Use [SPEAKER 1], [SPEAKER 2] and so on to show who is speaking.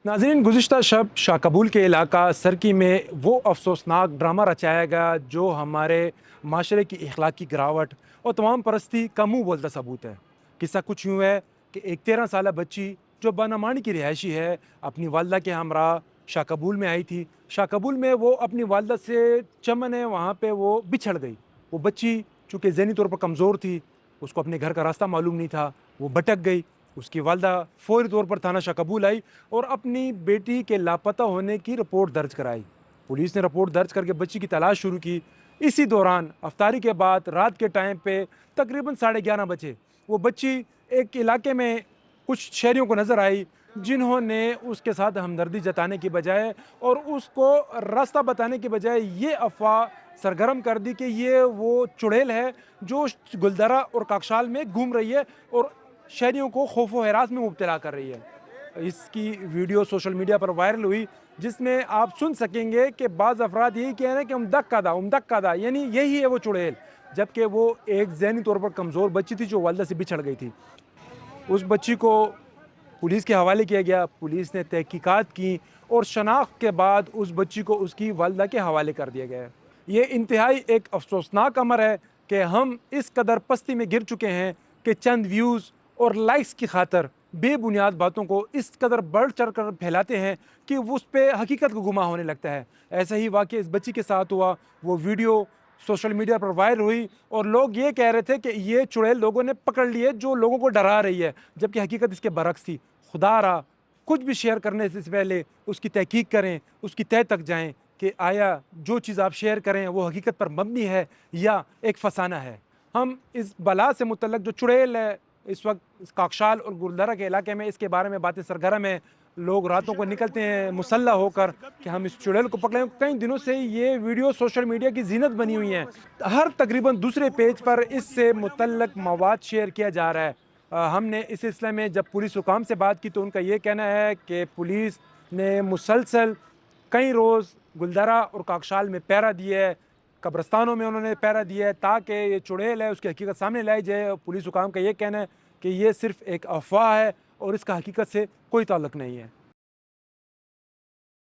[SPEAKER 1] नाज़रीन, गुज़िश्ता शब शाहकबूल के इलाका सरकी में वो अफसोसनाक ड्रामा रचाया गया जो हमारे माशरे की अखलाकी गिरावट और तमाम परस्ती का मुँह बोलता सबूत है। किस्सा कुछ यूँ है कि एक 13 साला बच्ची जो बनमानी की रिहायशी है, अपनी वालदा के हमरा शाहकबूल में आई थी। शाहकबूल में वो अपनी वालदा से चमन है वहाँ पे वो बिछड़ गई। वो बच्ची चूँकि ज़हनी तौर पर कमज़ोर थी, उसको अपने घर का रास्ता मालूम नहीं था, वो भटक गई। उसकी वालदा फ़ौरी तौर पर थाना शाहकबूल आई और अपनी बेटी के लापता होने की रिपोर्ट दर्ज कराई। पुलिस ने रिपोर्ट दर्ज करके बच्ची की तलाश शुरू की। इसी दौरान अफ्तारी के बाद रात के टाइम पे तकरीबन 11:30 बजे वो बच्ची एक इलाके में कुछ शहरियों को नज़र आई, जिन्होंने उसके साथ हमदर्दी जताने की बजाय और उसको रास्ता बताने की बजाय ये अफवाह सरगर्म कर दी कि ये वो चुड़ैल है जो गुलदरा और काकशाल में घूम रही है और शहरियों को खौफ व हरास में मुब्तला कर रही है। इसकी वीडियो सोशल मीडिया पर वायरल हुई, जिसमें आप सुन सकेंगे कि बाज़ अफराद यही कह रहे हैं कि उमदक्कादा यानी यही है वो चुड़ैल, जबकि वो एक ज़हनी तौर पर कमज़ोर बच्ची थी जो वालदा से बिछड़ गई थी। उस बच्ची को पुलिस के हवाले किया गया। पुलिस ने तहकीकात की और शनाख्त के बाद उस बच्ची को उसकी वालदा के हवाले कर दिया गया है। ये इंतहाई एक अफसोसनाक अमर है कि हम इस कदर पस्ती में गिर चुके हैं कि चंद व्यूज़ और लाइक्स की खातर बेबुनियाद बातों को इस कदर बढ़ चढ़ कर फैलाते हैं कि उस पर हकीकत को गुमा होने लगता है। ऐसा ही वाक़या इस बच्ची के साथ हुआ। वो वीडियो सोशल मीडिया पर वायरल हुई और लोग ये कह रहे थे कि ये चुड़ैल लोगों ने पकड़ ली है जो लोगों को डरा रही है, जबकि हकीकत इसके बरक्स थी। खुदा रहा कुछ भी शेयर करने से पहले उसकी तहकीक करें, उसकी तह तक जाएं कि आया जो चीज़ आप शेयर करें वो हकीकत पर मबनी है या एक फसाना है। हम इस बला से मुतल्लक जो चुड़ैल है इस वक्त इस काकशाल और गुलदरा के इलाके में, इसके बारे में बातें सरगर्म है। लोग रातों को निकलते हैं मुसल्ला होकर कि हम इस चुड़ैल को पकड़ें। कई दिनों से ये वीडियो सोशल मीडिया की जीनत बनी हुई हैं। हर तकरीबन दूसरे पेज पर इससे मुतल्लक मवाद शेयर किया जा रहा है। हमने इस सिलसिले में जब पुलिस हुकाम से बात की तो उनका ये कहना है कि पुलिस ने मुसलसल कई रोज़ गुलदरा और काकशाल में पहरा दिया है, कब्रस्तानों में उन्होंने पहरा दिया है ताकि ये चुड़ैल है उसकी हकीकत सामने लाई जाए। पुलिस हुकाम का ये कहना है कि ये सिर्फ़ एक अफवाह है और इसका हकीकत से कोई ताल्लुक़ नहीं है।